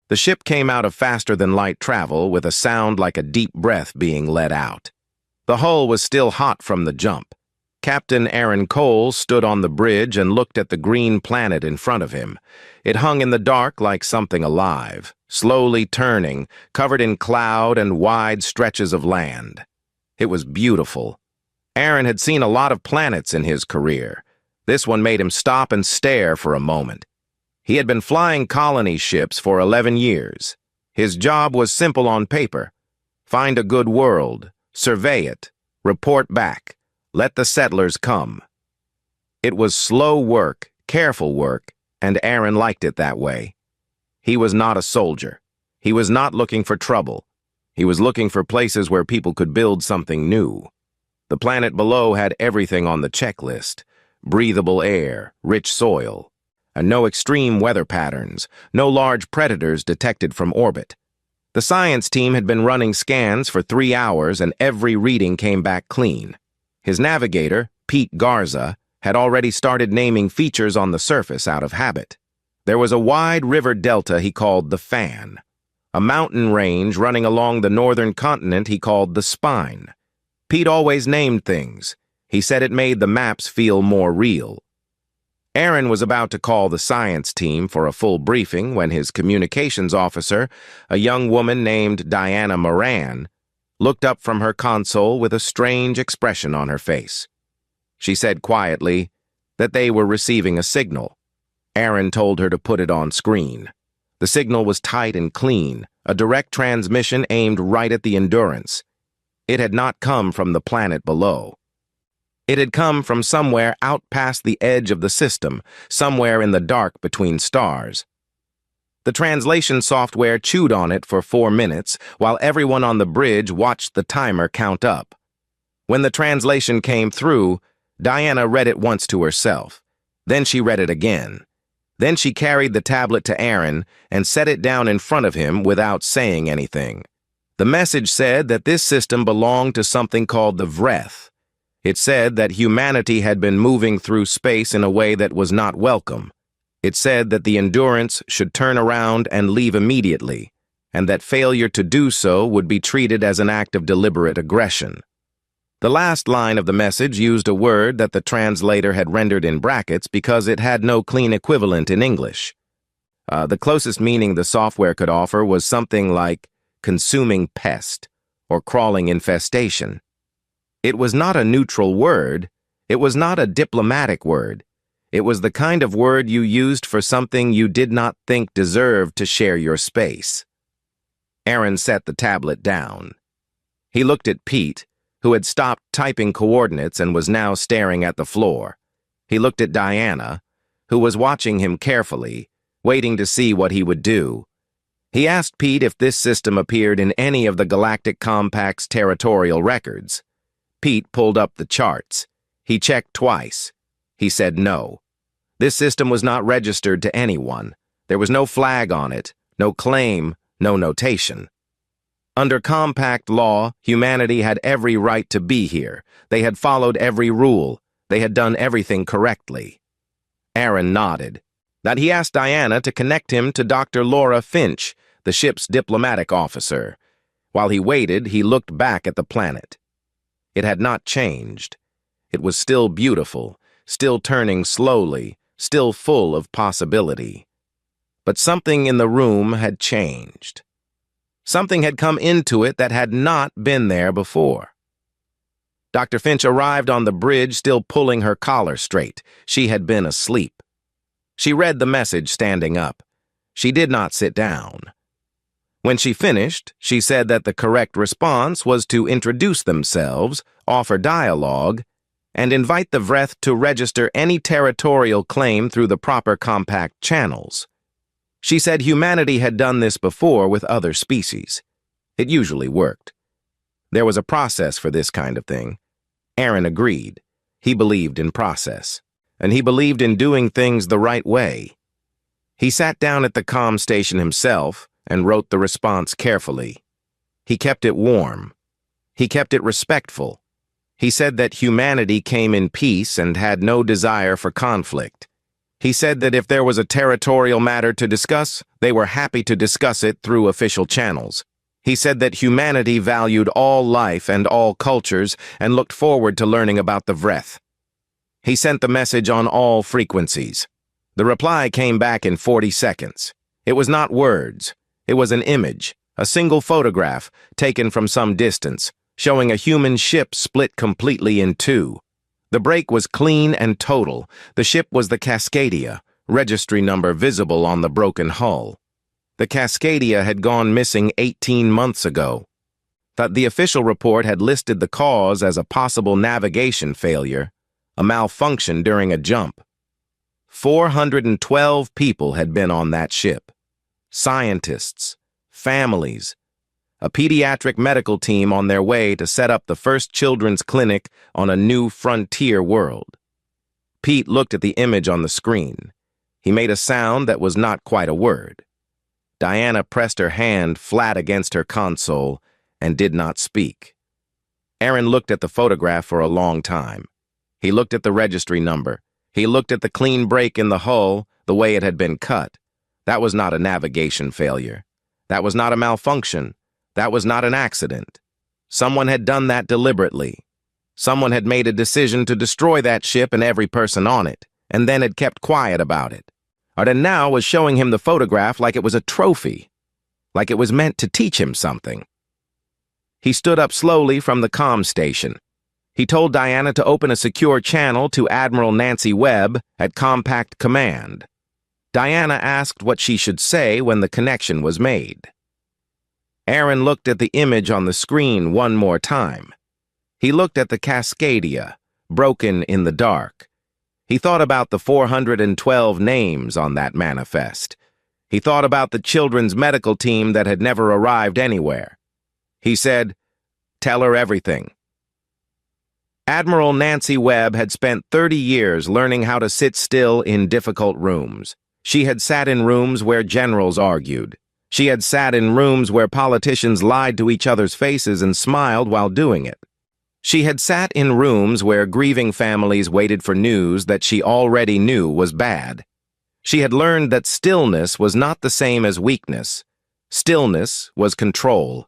The ship came out of faster-than-light travel with a sound like a deep breath being let out. The hull was still hot from the jump. Captain Aaron Cole stood on the bridge and looked at the green planet in front of him. It hung in the dark like something alive, slowly turning, covered in cloud and wide stretches of land. It was beautiful. Aaron had seen a lot of planets in his career. This one made him stop and stare for a moment. He had been flying colony ships for 11 years. His job was simple on paper. Find a good world, survey it, report back. Let the settlers come. It was slow work, careful work, and Aaron liked it that way. He was not a soldier. He was not looking for trouble. He was looking for places where people could build something new. The planet below had everything on the checklist: breathable air, rich soil, and no extreme weather patterns, no large predators detected from orbit. The science team had been running scans for 3 hours and every reading came back clean. His navigator, Pete Garza, had already started naming features on the surface out of habit. There was a wide river delta he called the Fan, a mountain range running along the northern continent he called the Spine. Pete always named things. He said it made the maps feel more real. Aaron was about to call the science team for a full briefing when his communications officer, a young woman named Diana Moran, looked up from her console with a strange expression on her face. She said quietly that they were receiving a signal. Aaron told her to put it on screen. The signal was tight and clean, a direct transmission aimed right at the Endurance. It had not come from the planet below. It had come from somewhere out past the edge of the system, somewhere in the dark between stars. The translation software chewed on it for 4 minutes, while everyone on the bridge watched the timer count up. When the translation came through, Diana read it once to herself. Then she read it again. Then she carried the tablet to Aaron and set it down in front of him without saying anything. The message said that this system belonged to something called the Vreth. It said that humanity had been moving through space in a way that was not welcome. It said that the Endurance should turn around and leave immediately, and that failure to do so would be treated as an act of deliberate aggression. The last line of the message used a word that the translator had rendered in brackets because it had no clean equivalent in English. The closest meaning the software could offer was something like consuming pest or crawling infestation. It was not a neutral word. It was not a diplomatic word. It was the kind of word you used for something you did not think deserved to share your space. Aaron set the tablet down. He looked at Pete, who had stopped typing coordinates and was now staring at the floor. He looked at Diana, who was watching him carefully, waiting to see what he would do. He asked Pete if this system appeared in any of the Galactic Compact's territorial records. Pete pulled up the charts. He checked twice. He said no. This system was not registered to anyone. There was no flag on it, no claim, no notation. Under compact law, humanity had every right to be here. They had followed every rule. They had done everything correctly. Aaron nodded. That he asked Diana to connect him to Dr. Laura Finch, the ship's diplomatic officer. While he waited, he looked back at the planet. It had not changed. It was still beautiful, still turning slowly, still full of possibility. But something in the room had changed. Something had come into it that had not been there before. Dr. Finch arrived on the bridge still pulling her collar straight. She had been asleep. She read the message standing up. She did not sit down. When she finished, she said that the correct response was to introduce themselves, offer dialogue, and invite the Vreth to register any territorial claim through the proper compact channels. She said humanity had done this before with other species. It usually worked. There was a process for this kind of thing. Aaron agreed. He believed in process, and he believed in doing things the right way. He sat down at the comm station himself and wrote the response carefully. He kept it warm. He kept it respectful. He said that humanity came in peace and had no desire for conflict. He said that if there was a territorial matter to discuss, they were happy to discuss it through official channels. He said that humanity valued all life and all cultures and looked forward to learning about the Vreth. He sent the message on all frequencies. The reply came back in 40 seconds. It was not words. It was an image, a single photograph taken from some distance, showing a human ship split completely in two. The break was clean and total. The ship was the Cascadia, registry number visible on the broken hull. The Cascadia had gone missing 18 months ago. The official report had listed the cause as a possible navigation failure, a malfunction during a jump. 412 people had been on that ship. Scientists, families, a pediatric medical team on their way to set up the first children's clinic on a new frontier world. Pete looked at the image on the screen. He made a sound that was not quite a word. Diana pressed her hand flat against her console and did not speak. Aaron looked at the photograph for a long time. He looked at the registry number. He looked at the clean break in the hull, the way it had been cut. That was not a navigation failure. That was not a malfunction. That was not an accident. Someone had done that deliberately. Someone had made a decision to destroy that ship and every person on it, and then had kept quiet about it. And now was showing him the photograph like it was a trophy, like it was meant to teach him something. He stood up slowly from the comm station. He told Diana to open a secure channel to Admiral Nancy Webb at Compact Command. Diana asked what she should say when the connection was made. Aaron looked at the image on the screen one more time. He looked at the Cascadia, broken in the dark. He thought about the 412 names on that manifest. He thought about the children's medical team that had never arrived anywhere. He said, "Tell her everything." Admiral Nancy Webb had spent 30 years learning how to sit still in difficult rooms. She had sat in rooms where generals argued. She had sat in rooms where politicians lied to each other's faces and smiled while doing it. She had sat in rooms where grieving families waited for news that she already knew was bad. She had learned that stillness was not the same as weakness. Stillness was control.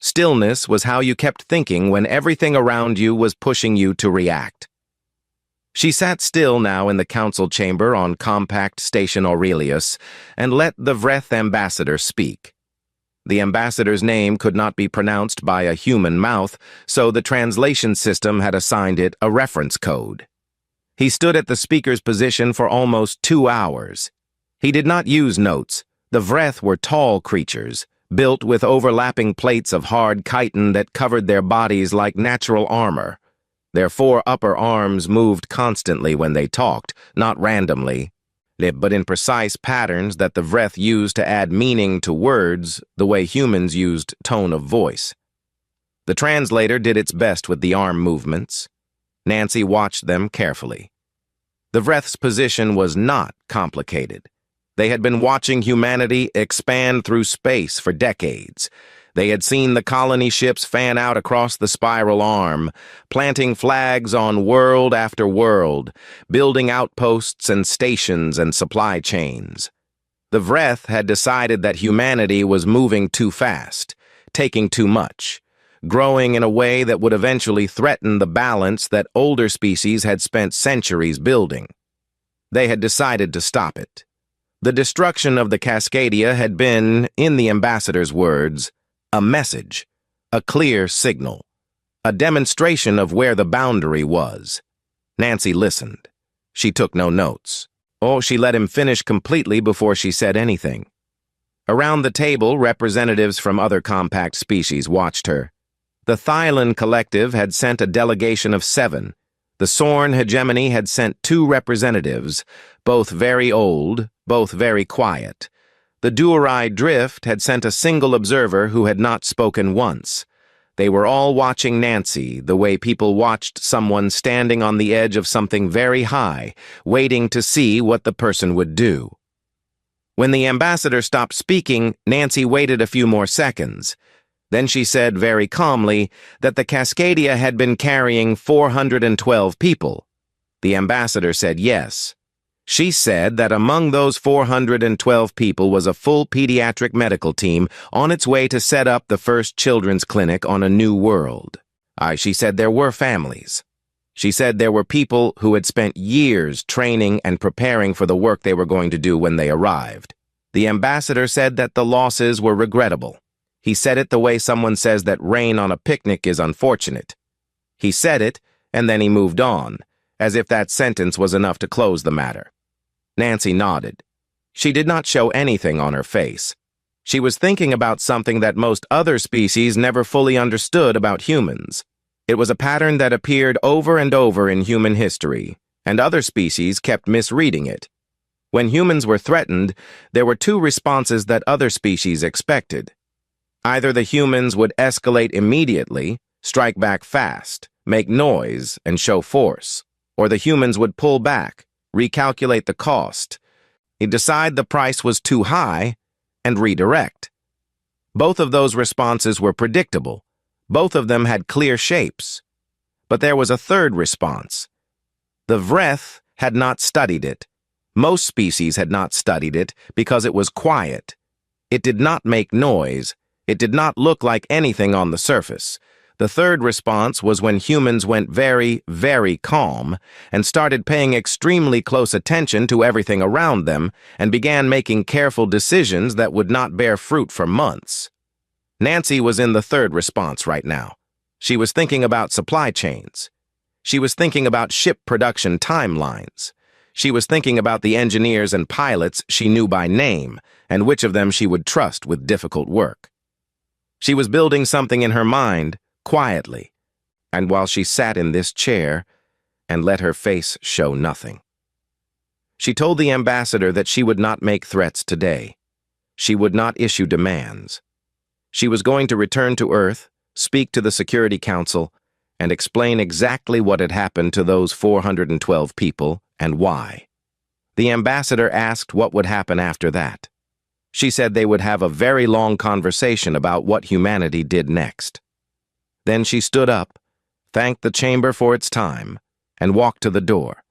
Stillness was how you kept thinking when everything around you was pushing you to react. She sat still now in the council chamber on Compact Station Aurelius and let the Vreth ambassador speak. The ambassador's name could not be pronounced by a human mouth, so the translation system had assigned it a reference code. He stood at the speaker's position for almost 2 hours. He did not use notes. The Vreth were tall creatures, built with overlapping plates of hard chitin that covered their bodies like natural armor. Their 4 upper arms moved constantly when they talked, not randomly, but in precise patterns that the Vreth used to add meaning to words the way humans used tone of voice. The translator did its best with the arm movements. Nancy watched them carefully. The Vreth's position was not complicated. They had been watching humanity expand through space for decades. They had seen the colony ships fan out across the spiral arm, planting flags on world after world, building outposts and stations and supply chains. The Vreth had decided that humanity was moving too fast, taking too much, growing in a way that would eventually threaten the balance that older species had spent centuries building. They had decided to stop it. The destruction of the Cascadia had been, in the ambassador's words, a message, a clear signal, a demonstration of where the boundary was. Nancy listened. She took no notes. She let him finish completely before she said anything. Around the table, representatives from other compact species watched her. The Thylon Collective had sent a delegation of 7. The Sorn Hegemony had sent 2 representatives, both very old, both very quiet. The Durai Drift had sent a single observer who had not spoken once. They were all watching Nancy the way people watched someone standing on the edge of something very high, waiting to see what the person would do. When the ambassador stopped speaking, Nancy waited a few more seconds. Then she said very calmly that the Cascadia had been carrying 412 people. The ambassador said yes. She said that among those 412 people was a full pediatric medical team on its way to set up the first children's clinic on a new world. She said there were families. She said there were people who had spent years training and preparing for the work they were going to do when they arrived. The ambassador said that the losses were regrettable. He said it the way someone says that rain on a picnic is unfortunate. He said it, and then he moved on, as if that sentence was enough to close the matter. Nancy nodded. She did not show anything on her face. She was thinking about something that most other species never fully understood about humans. It was a pattern that appeared over and over in human history, and other species kept misreading it. When humans were threatened, there were two responses that other species expected. Either the humans would escalate immediately, strike back fast, make noise, and show force, or the humans would pull back, recalculate the cost, decide the price was too high, and redirect. Both of those responses were predictable. Both of them had clear shapes. But there was a third response. The Vreth had not studied it. Most species had not studied it because it was quiet. It did not make noise. It did not look like anything on the surface. The third response was when humans went very, very calm and started paying extremely close attention to everything around them and began making careful decisions that would not bear fruit for months. Nancy was in the third response right now. She was thinking about supply chains. She was thinking about ship production timelines. She was thinking about the engineers and pilots she knew by name and which of them she would trust with difficult work. She was building something in her mind, quietly, and while she sat in this chair and let her face show nothing. She told the ambassador that she would not make threats today. She would not issue demands. She was going to return to Earth, speak to the Security Council, and explain exactly what had happened to those 412 people and why. The ambassador asked what would happen after that. She said they would have a very long conversation about what humanity did next. Then she stood up, thanked the chamber for its time, and walked to the door.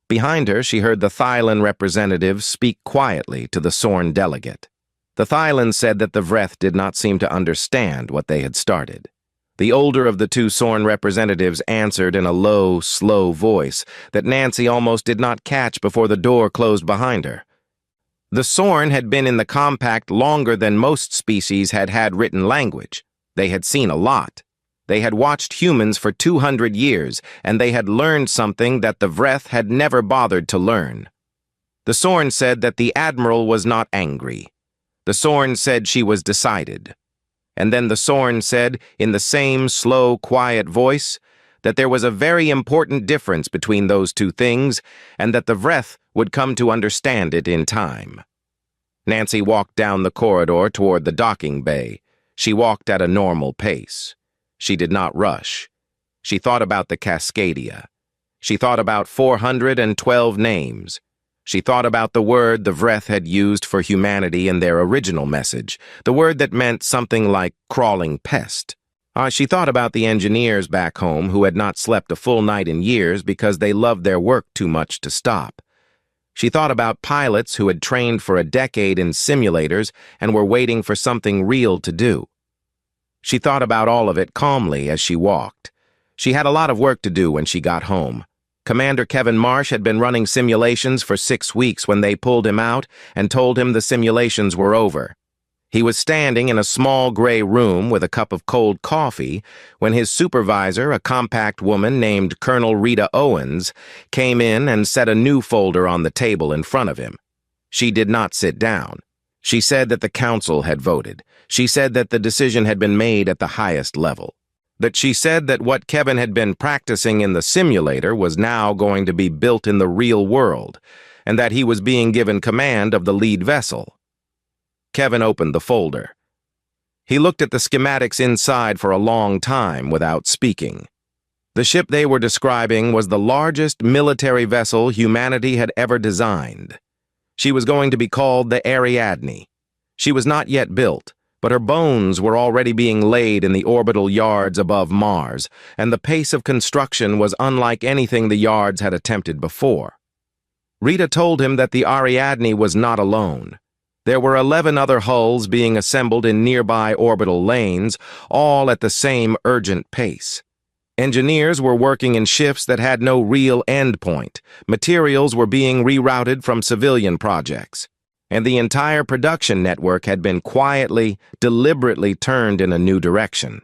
Behind her, she heard the Thylon representative speak quietly to the Sorn delegate. The Thylon said that the Vreth did not seem to understand what they had started. The older of the two Sorn representatives answered in a low, slow voice that Nancy almost did not catch before the door closed behind her. The Sorn had been in the compact longer than most species had had written language. They had seen a lot. They had watched humans for 200 years, and they had learned something that the Vreth had never bothered to learn. The Sorn said that the Admiral was not angry. The Sorn said she was decided. And then the Sorn said, in the same slow, quiet voice, that there was a very important difference between those two things, and that the Vreth would come to understand it in time. Nancy walked down the corridor toward the docking bay. She walked at a normal pace. She did not rush. She thought about the Cascadia. She thought about 412 names. She thought about the word the Vreth had used for humanity in their original message, the word that meant something like crawling pest. She thought about the engineers back home who had not slept a full night in years because they loved their work too much to stop. She thought about pilots who had trained for a decade in simulators and were waiting for something real to do. She thought about all of it calmly as she walked. She had a lot of work to do when she got home. Commander Kevin Marsh had been running simulations for 6 weeks when they pulled him out and told him the simulations were over. He was standing in a small gray room with a cup of cold coffee when his supervisor, a compact woman named Colonel Rita Owens, came in and set a new folder on the table in front of him. She did not sit down. She said that the council had voted. She said that the decision had been made at the highest level. That she said that what Kevin had been practicing in the simulator was now going to be built in the real world, and that he was being given command of the lead vessel. Kevin opened the folder. He looked at the schematics inside for a long time without speaking. The ship they were describing was the largest military vessel humanity had ever designed. She was going to be called the Ariadne. She was not yet built, but her bones were already being laid in the orbital yards above Mars, and the pace of construction was unlike anything the yards had attempted before. Rita told him that the Ariadne was not alone. There were 11 other hulls being assembled in nearby orbital lanes, all at the same urgent pace. Engineers were working in shifts that had no real endpoint. Materials were being rerouted from civilian projects. And the entire production network had been quietly, deliberately turned in a new direction.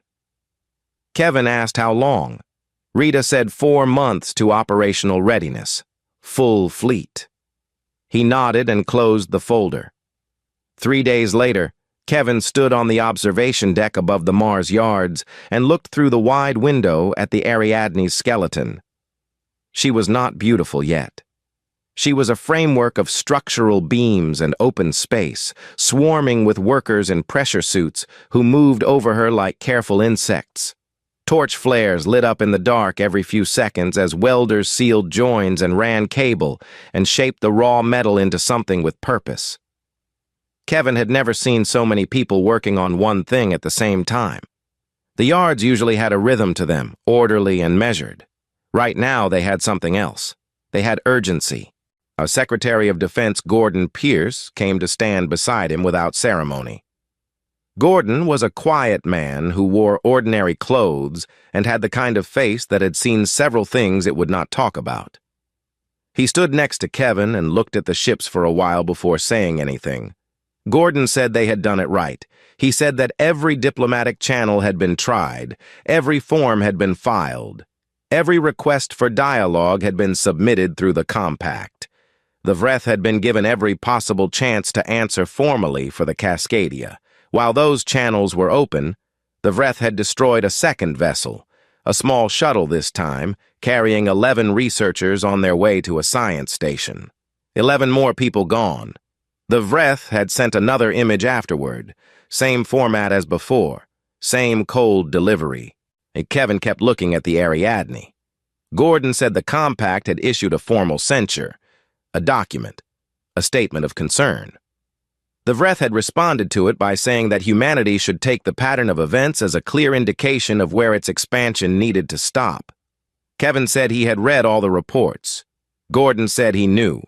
Kevin asked how long. Rita said 4 months to operational readiness. Full fleet. He nodded and closed the folder. 3 days later, Kevin stood on the observation deck above the Mars yards and looked through the wide window at the Ariadne's skeleton. She was not beautiful yet. She was a framework of structural beams and open space, swarming with workers in pressure suits who moved over her like careful insects. Torch flares lit up in the dark every few seconds as welders sealed joins and ran cable and shaped the raw metal into something with purpose. Kevin had never seen so many people working on one thing at the same time. The yards usually had a rhythm to them, orderly and measured. Right now, they had something else. They had urgency. Secretary of Defense Gordon Pierce came to stand beside him without ceremony. Gordon was a quiet man who wore ordinary clothes and had the kind of face that had seen several things it would not talk about. He stood next to Kevin and looked at the ships for a while before saying anything. Gordon said they had done it right. He said that every diplomatic channel had been tried, every form had been filed, every request for dialogue had been submitted through the compact. The Vreth had been given every possible chance to answer formally for the Cascadia. While those channels were open, the Vreth had destroyed a second vessel, a small shuttle this time, carrying 11 researchers on their way to a science station. 11 more people gone. The Vreth had sent another image afterward, same format as before, same cold delivery. And Kevin kept looking at the Ariadne. Gordon said the compact had issued a formal censure, a document, a statement of concern. The Vreth had responded to it by saying that humanity should take the pattern of events as a clear indication of where its expansion needed to stop. Kevin said he had read all the reports. Gordon said he knew.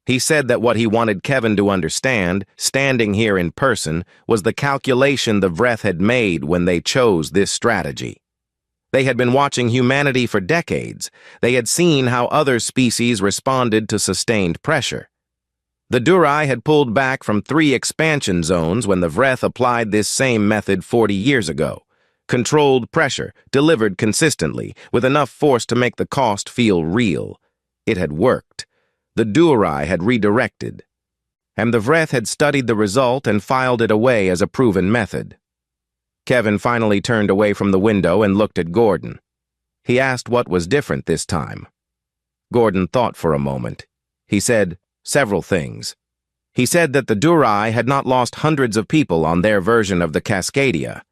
He said that what he wanted Kevin to understand, standing here in person, was the calculation the Vreth had made when they chose this strategy. They had been watching humanity for decades. They had seen how other species responded to sustained pressure. The Durai had pulled back from 3 expansion zones when the Vreth applied this same method 40 years ago. Controlled pressure, delivered consistently, with enough force to make the cost feel real. It had worked. The Durai had redirected. And the Vreth had studied the result and filed it away as a proven method. Kevin finally turned away from the window and looked at Gordon. He asked what was different this time. Gordon thought for a moment. He said several things. He said that the Durai had not lost hundreds of people on their version of the Cascadia.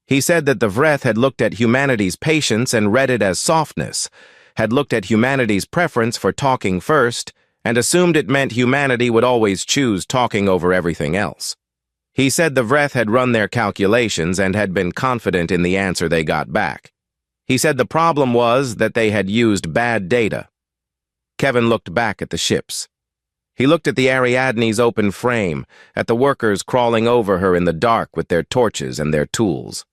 He said that the Vreth had looked at humanity's patience and read it as softness, had looked at humanity's preference for talking first, and assumed it meant humanity would always choose talking over everything else. He said the Vreth had run their calculations and had been confident in the answer they got back. He said the problem was that they had used bad data. Kevin looked back at the ships. He looked at the Ariadne's open frame, at the workers crawling over her in the dark with their torches and their tools.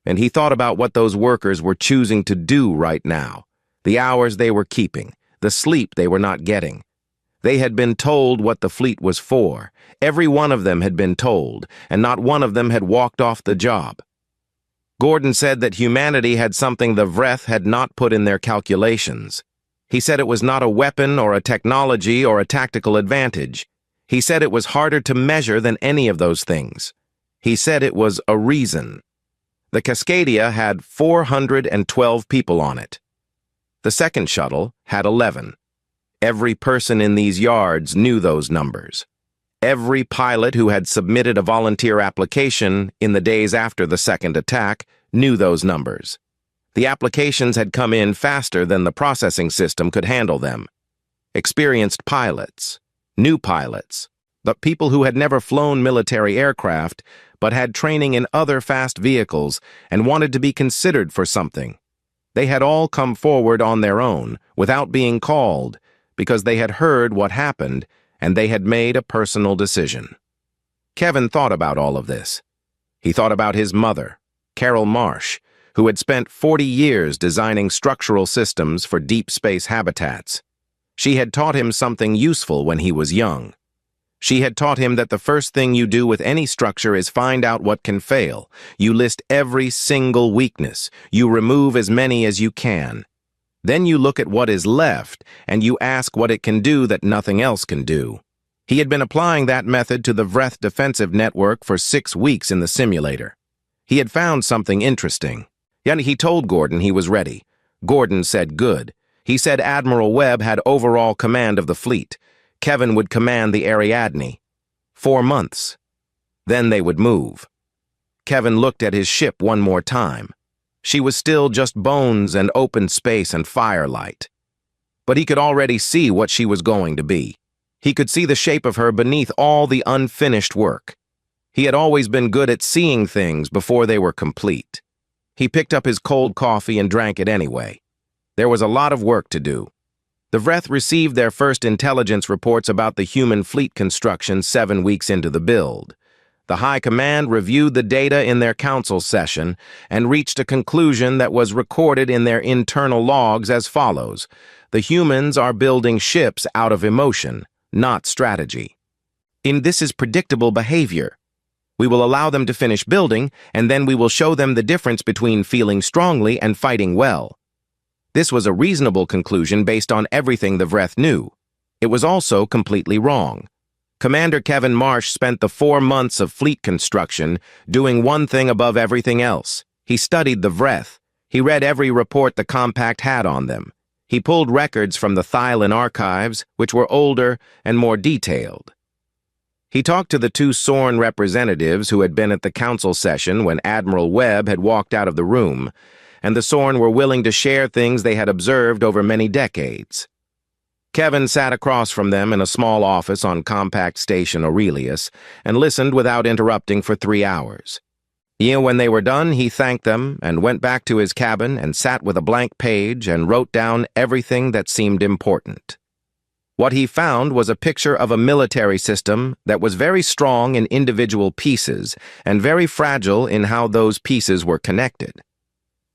And he thought about what those workers were choosing to do right now, the hours they were keeping, the sleep they were not getting. They had been told what the fleet was for. Every one of them had been told, and not one of them had walked off the job. Gordon said that humanity had something the Vreth had not put in their calculations. He said it was not a weapon or a technology or a tactical advantage. He said it was harder to measure than any of those things. He said it was a reason. The Cascadia had 412 people on it. The second shuttle had 11. Every person in these yards knew those numbers. Every pilot who had submitted a volunteer application in the days after the second attack knew those numbers. The applications had come in faster than the processing system could handle them. Experienced pilots, new pilots, but people who had never flown military aircraft but had training in other fast vehicles and wanted to be considered for something. They had all come forward on their own, without being called, because they had heard what happened and they had made a personal decision. Kevin thought about all of this. He thought about his mother, Carol Marsh, who had spent 40 years designing structural systems for deep space habitats. She had taught him something useful when he was young. She had taught him that the first thing you do with any structure is find out what can fail. You list every single weakness. You remove as many as you can. Then you look at what is left, and you ask what it can do that nothing else can do. He had been applying that method to the Vreth defensive network for 6 weeks in the simulator. He had found something interesting. Yet he told Gordon he was ready. Gordon said good. He said Admiral Webb had overall command of the fleet. Kevin would command the Ariadne. 4 months. Then they would move. Kevin looked at his ship one more time. She was still just bones and open space and firelight. But he could already see what she was going to be. He could see the shape of her beneath all the unfinished work. He had always been good at seeing things before they were complete. He picked up his cold coffee and drank it anyway. There was a lot of work to do. The Vreth received their first intelligence reports about the human fleet construction 7 weeks into the build. The High Command reviewed the data in their council session and reached a conclusion that was recorded in their internal logs as follows. The humans are building ships out of emotion, not strategy. This is predictable behavior. We will allow them to finish building, and then we will show them the difference between feeling strongly and fighting well. This was a reasonable conclusion based on everything the Vreth knew. It was also completely wrong. Commander Kevin Marsh spent the 4 months of fleet construction doing one thing above everything else. He studied the Vreth. He read every report the compact had on them. He pulled records from the Thylin archives, which were older and more detailed. He talked to the 2 Sorn representatives who had been at the council session when Admiral Webb had walked out of the room, and the Sorn were willing to share things they had observed over many decades. Kevin sat across from them in a small office on Compact Station Aurelius and listened without interrupting for 3 hours. When they were done, he thanked them and went back to his cabin and sat with a blank page and wrote down everything that seemed important. What he found was a picture of a military system that was very strong in individual pieces and very fragile in how those pieces were connected.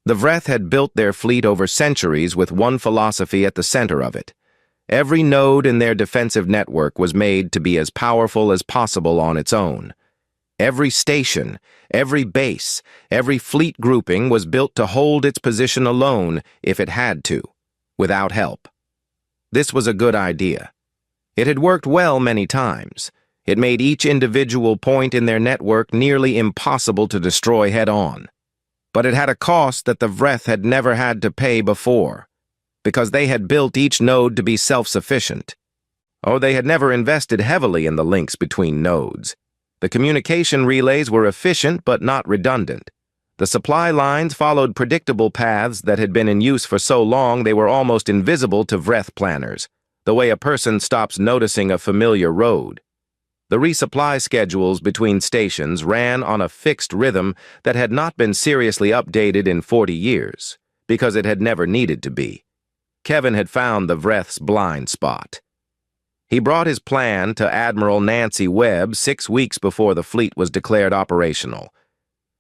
The Vreth had built their fleet over centuries with one philosophy at the center of it. Every node in their defensive network was made to be as powerful as possible on its own. Every station, every base, every fleet grouping was built to hold its position alone if it had to, without help. This was a good idea. It had worked well many times. It made each individual point in their network nearly impossible to destroy head-on. But it had a cost that the Vreth had never had to pay before, because they had built each node to be self-sufficient. They had never invested heavily in the links between nodes. The communication relays were efficient but not redundant. The supply lines followed predictable paths that had been in use for so long they were almost invisible to Vreth planners, the way a person stops noticing a familiar road. The resupply schedules between stations ran on a fixed rhythm that had not been seriously updated in 40 years, because it had never needed to be. Kevin had found the Vreth's blind spot. He brought his plan to Admiral Nancy Webb 6 weeks before the fleet was declared operational.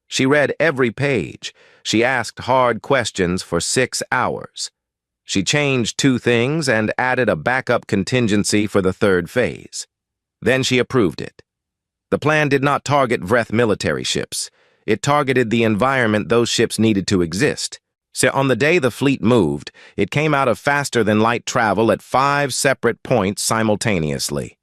She read every page. She asked hard questions for 6 hours. She changed 2 things and added a backup contingency for the 3rd phase. Then she approved it. The plan did not target Vreth military ships. It targeted the environment those ships needed to exist. So on the day the fleet moved, it came out of faster-than-light travel at 5 separate points simultaneously.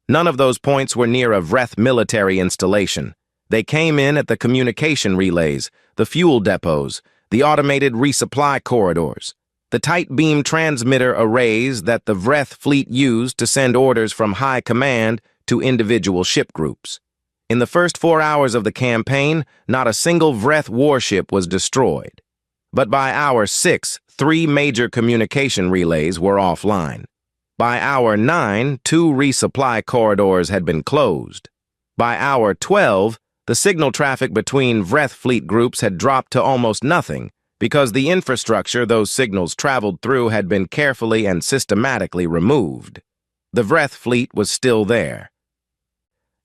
None of those points were near a Vreth military installation. They came in at the communication relays, the fuel depots, the automated resupply corridors, the tight beam transmitter arrays that the Vreth fleet used to send orders from high command to individual ship groups. In the first 4 hours of the campaign, not a single Vreth warship was destroyed. But by hour 6, 3 major communication relays were offline. By hour 9, 2 resupply corridors had been closed. By hour 12, the signal traffic between Vreth fleet groups had dropped to almost nothing, because the infrastructure those signals traveled through had been carefully and systematically removed. The Vreth fleet was still there.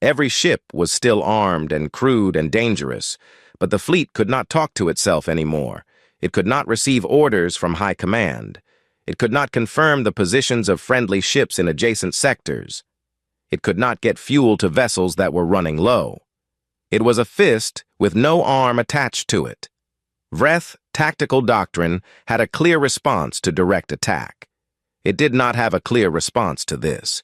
Every ship was still armed and crewed and dangerous, but the fleet could not talk to itself anymore. It could not receive orders from high command. It could not confirm the positions of friendly ships in adjacent sectors. It could not get fuel to vessels that were running low. It was a fist with no arm attached to it. Vreth tactical doctrine had a clear response to direct attack. It did not have a clear response to this.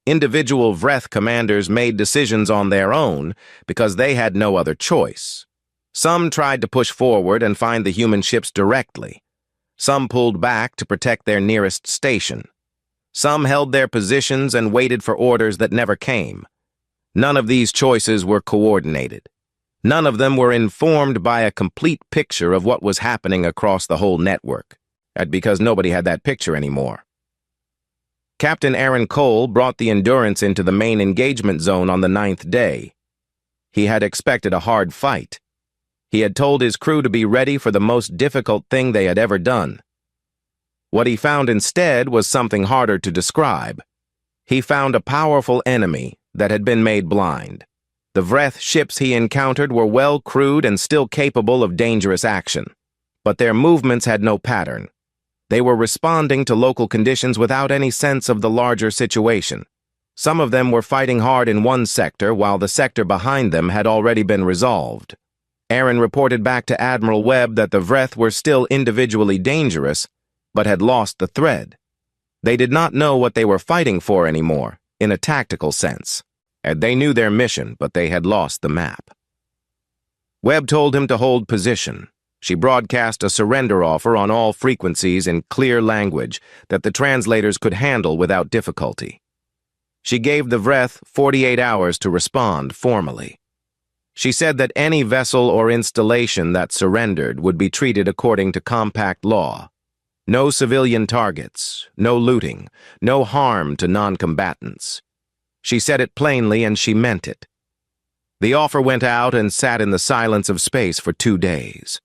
Individual Vreth commanders made decisions on their own because they had no other choice. Some tried to push forward and find the human ships directly. Some pulled back to protect their nearest station. Some held their positions and waited for orders that never came. None of these choices were coordinated. None of them were informed by a complete picture of what was happening across the whole network, because nobody had that picture anymore. Captain Aaron Cole brought the Endurance into the main engagement zone on the 9th day. He had expected a hard fight. He had told his crew to be ready for the most difficult thing they had ever done. What he found instead was something harder to describe. He found a powerful enemy that had been made blind. The Vreth ships he encountered were well crewed and still capable of dangerous action, but their movements had no pattern. They were responding to local conditions without any sense of the larger situation. Some of them were fighting hard in one sector while the sector behind them had already been resolved. Aaron reported back to Admiral Webb that the Vreth were still individually dangerous, but had lost the thread. They did not know what they were fighting for anymore, in a tactical sense. They knew their mission, but they had lost the map. Webb told him to hold position. She broadcast a surrender offer on all frequencies in clear language that the translators could handle without difficulty. She gave the Vreth 48 hours to respond formally. She said that any vessel or installation that surrendered would be treated according to compact law. No civilian targets, no looting, no harm to non-combatants. She said it plainly and she meant it. The offer went out and sat in the silence of space for 2 days.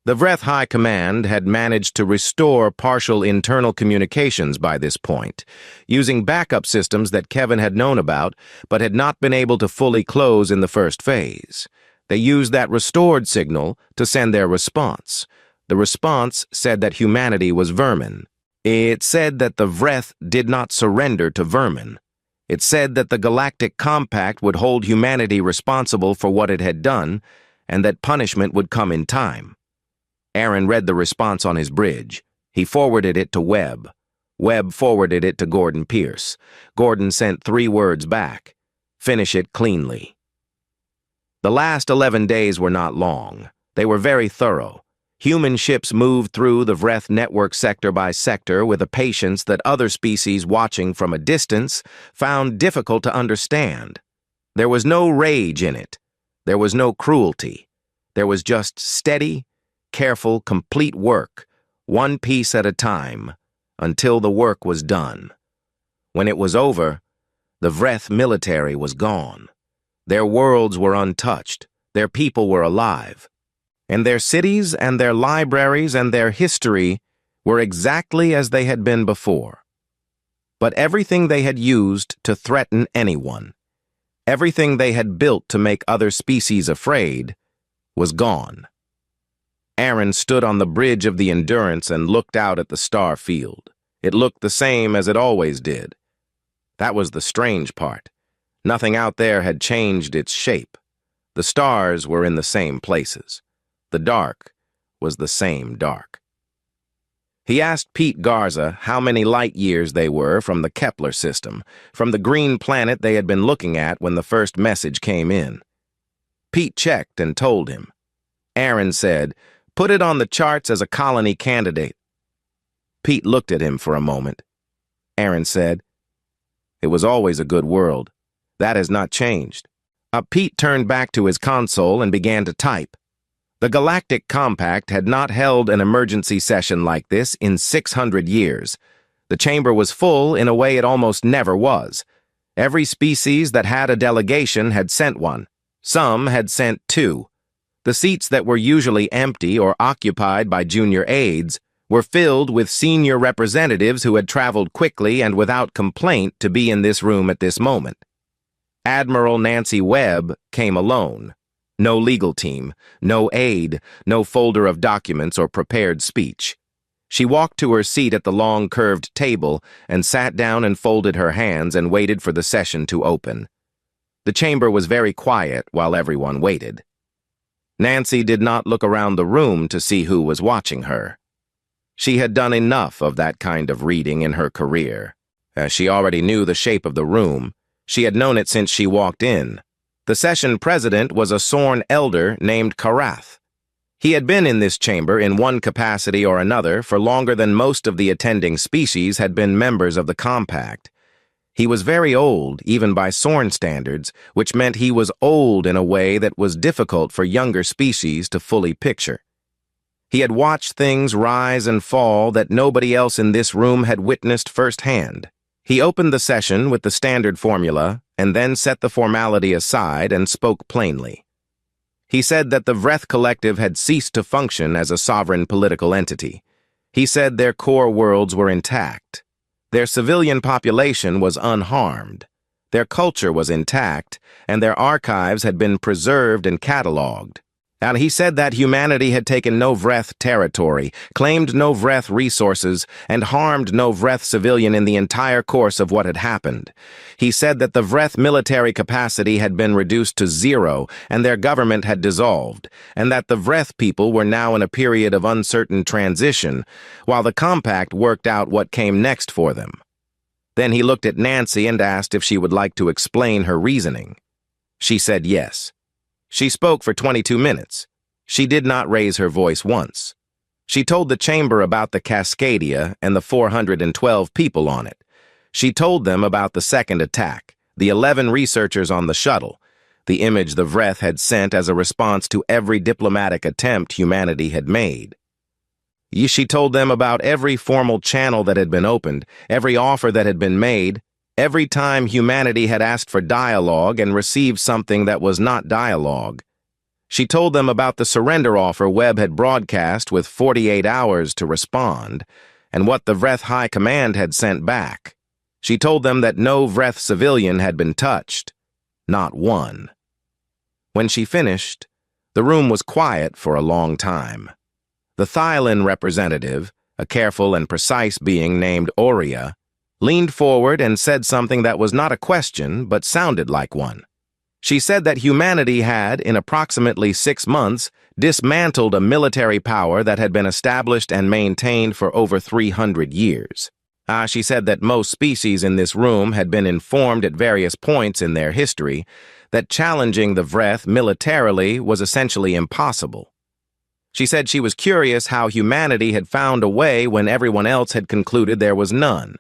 The Vreth High Command had managed to restore partial internal communications by this point, using backup systems that Kevin had known about but had not been able to fully close in the first phase. They used that restored signal to send their response. The response said that humanity was vermin. It said that the Vreth did not surrender to vermin. It said that the Galactic Compact would hold humanity responsible for what it had done, and that punishment would come in time. Aaron read the response on his bridge. He forwarded it to Webb. Webb forwarded it to Gordon Pierce. Gordon sent 3 words back: "Finish it cleanly." The last 11 days were not long. They were very thorough. Human ships moved through the Vreth network sector by sector with a patience that other species watching from a distance found difficult to understand. There was no rage in it. There was no cruelty. There was just steady, careful, complete work, one piece at a time, until the work was done. When it was over, the Vreth military was gone. Their worlds were untouched. Their people were alive. And their cities and their libraries and their history were exactly as they had been before. But everything they had used to threaten anyone, everything they had built to make other species afraid, was gone. Aaron stood on the bridge of the Endurance and looked out at the star field. It looked the same as it always did. That was the strange part. Nothing out there had changed its shape. The stars were in the same places. The dark was the same dark. He asked Pete Garza how many light years they were from the Kepler system, from the green planet they had been looking at when the first message came in. Pete checked and told him. Aaron said, "Put it on the charts as a colony candidate." Pete looked at him for a moment. Aaron said, "It was always a good world. That has not changed." Pete turned back to his console and began to type. The Galactic Compact had not held an emergency session like this in 600 years. The chamber was full in a way it almost never was. Every species that had a delegation had sent one. Some had sent 2. The seats that were usually empty or occupied by junior aides were filled with senior representatives who had traveled quickly and without complaint to be in this room at this moment. Admiral Nancy Webb came alone. No legal team, no aide, no folder of documents or prepared speech. She walked to her seat at the long curved table and sat down and folded her hands and waited for the session to open. The chamber was very quiet while everyone waited. Nancy did not look around the room to see who was watching her. She had done enough of that kind of reading in her career. As she already knew the shape of the room, she had known it since she walked in. The session president was a sworn elder named Karath. He had been in this chamber in one capacity or another for longer than most of the attending species had been members of the compact. He was very old, even by Sorn standards, which meant he was old in a way that was difficult for younger species to fully picture. He had watched things rise and fall that nobody else in this room had witnessed firsthand. He opened the session with the standard formula and then set the formality aside and spoke plainly. He said that the Vreth Collective had ceased to function as a sovereign political entity. He said their core worlds were intact. Their civilian population was unharmed. Their culture was intact, and their archives had been preserved and cataloged. And he said that humanity had taken no Vreth territory, claimed no Vreth resources, and harmed no Vreth civilian in the entire course of what had happened. He said that the Vreth military capacity had been reduced to 0, and their government had dissolved, and that the Vreth people were now in a period of uncertain transition, while the Compact worked out what came next for them. Then he looked at Nancy and asked if she would like to explain her reasoning. She said yes. She spoke for 22 minutes. She did not raise her voice once. She told the chamber about the Cascadia and the 412 people on it. She told them about the second attack, the 11 researchers on the shuttle, the image the Vreth had sent as a response to every diplomatic attempt humanity had made. She told them about every formal channel that had been opened, every offer that had been made, every time humanity had asked for dialogue and received something that was not dialogue. She told them about the surrender offer Webb had broadcast with 48 hours to respond, and what the Vreth High Command had sent back. She told them that no Vreth civilian had been touched. Not one. When she finished, the room was quiet for a long time. The Thylin representative, a careful and precise being named Aurea, leaned forward and said something that was not a question but sounded like one. She said that humanity had, in approximately 6 months, dismantled a military power that had been established and maintained for over 300 years. She said that most species in this room had been informed at various points in their history that challenging the Vreth militarily was essentially impossible. She said she was curious how humanity had found a way when everyone else had concluded there was none.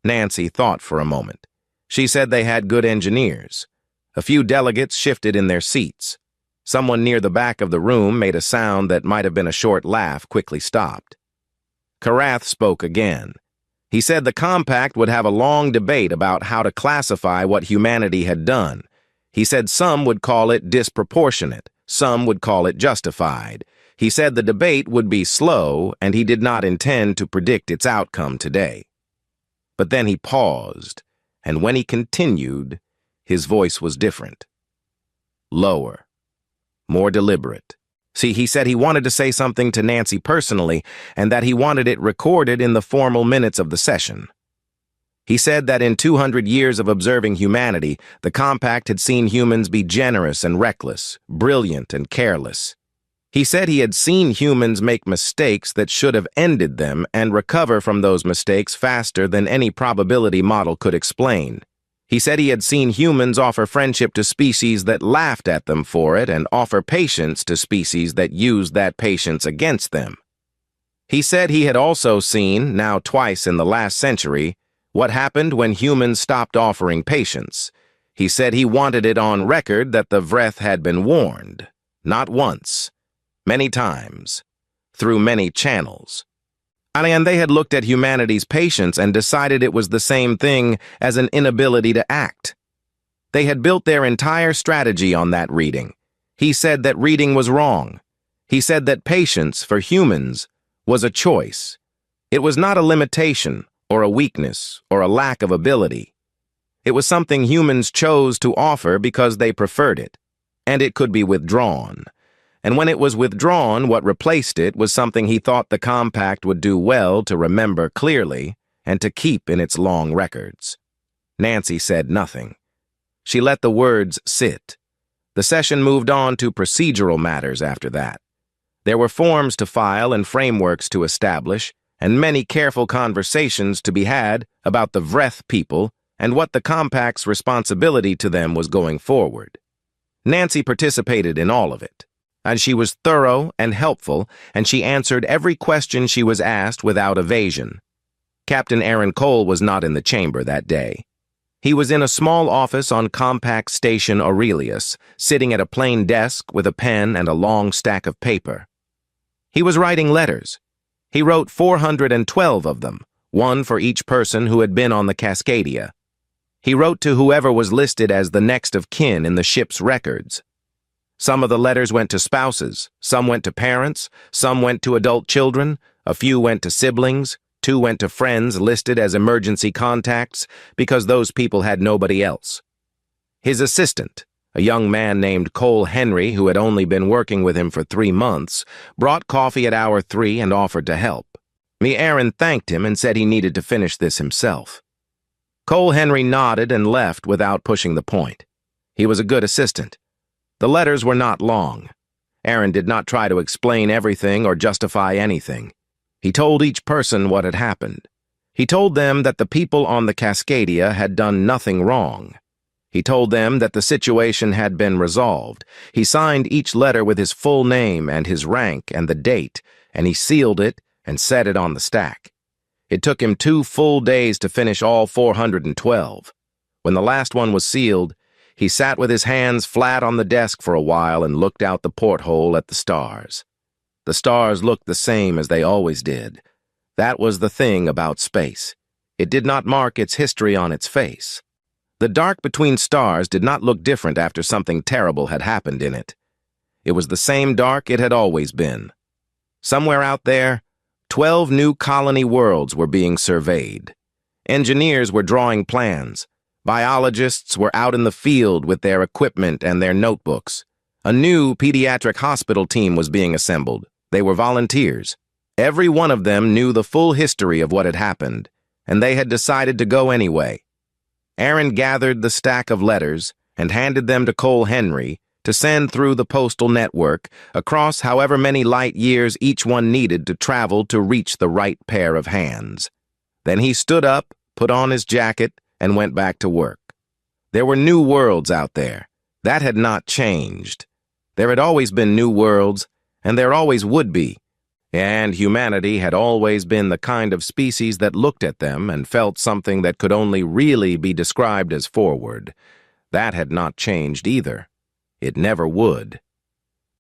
Nancy thought for a moment. She said they had good engineers. A few delegates shifted in their seats. Someone near the back of the room made a sound that might have been a short laugh, quickly stopped. Karath spoke again. He said the Compact would have a long debate about how to classify what humanity had done. He said some would call it disproportionate, some would call it justified. He said the debate would be slow, and he did not intend to predict its outcome today. But then he paused, and when he continued, his voice was different. Lower. More deliberate. See, he said he wanted to say something to Nancy personally, and that he wanted it recorded in the formal minutes of the session. He said that in 200 years of observing humanity, the Compact had seen humans be generous and reckless, brilliant and careless. He said he had seen humans make mistakes that should have ended them and recover from those mistakes faster than any probability model could explain. He said he had seen humans offer friendship to species that laughed at them for it and offer patience to species that used that patience against them. He said he had also seen, now twice in the last century, what happened when humans stopped offering patience. He said he wanted it on record that the Vreth had been warned, not once, many times, through many channels. And they had looked at humanity's patience and decided it was the same thing as an inability to act. They had built their entire strategy on that reading. He said that reading was wrong. He said that patience, for humans, was a choice. It was not a limitation, or a weakness, or a lack of ability. It was something humans chose to offer because they preferred it, and it could be withdrawn. And when it was withdrawn, what replaced it was something he thought the compact would do well to remember clearly and to keep in its long records. Nancy said nothing. She let the words sit. The session moved on to procedural matters after that. There were forms to file and frameworks to establish, and many careful conversations to be had about the Vreth people and what the compact's responsibility to them was going forward. Nancy participated in all of it, and she was thorough and helpful, and she answered every question she was asked without evasion. Captain Aaron Cole was not in the chamber that day. He was in a small office on Compact Station Aurelius, sitting at a plain desk with a pen and a long stack of paper. He was writing letters. He wrote 412 of them, one for each person who had been on the Cascadia. He wrote to whoever was listed as the next of kin in the ship's records. Some of the letters went to spouses, some went to parents, some went to adult children, a few went to siblings, 2 went to friends listed as emergency contacts because those people had nobody else. His assistant, a young man named Cole Henry, who had only been working with him for 3 months, brought coffee at hour 3 and offered to help. Aaron thanked him and said he needed to finish this himself. Cole Henry nodded and left without pushing the point. He was a good assistant. The letters were not long. Aaron did not try to explain everything or justify anything. He told each person what had happened. He told them that the people on the Cascadia had done nothing wrong. He told them that the situation had been resolved. He signed each letter with his full name and his rank and the date, and he sealed it and set it on the stack. It took him 2 full days to finish all 412. When the last one was sealed, he sat with his hands flat on the desk for a while and looked out the porthole at the stars. The stars looked the same as they always did. That was the thing about space. It did not mark its history on its face. The dark between stars did not look different after something terrible had happened in it. It was the same dark it had always been. Somewhere out there, 12 new colony worlds were being surveyed. Engineers were drawing plans. Biologists were out in the field with their equipment and their notebooks. A new pediatric hospital team was being assembled. They were volunteers. Every one of them knew the full history of what had happened, and they had decided to go anyway. Aaron gathered the stack of letters and handed them to Cole Henry to send through the postal network across however many light years each one needed to travel to reach the right pair of hands. Then he stood up, put on his jacket, and went back to work. There were new worlds out there. That had not changed. There had always been new worlds, and there always would be. And humanity had always been the kind of species that looked at them and felt something that could only really be described as forward. That had not changed either. It never would.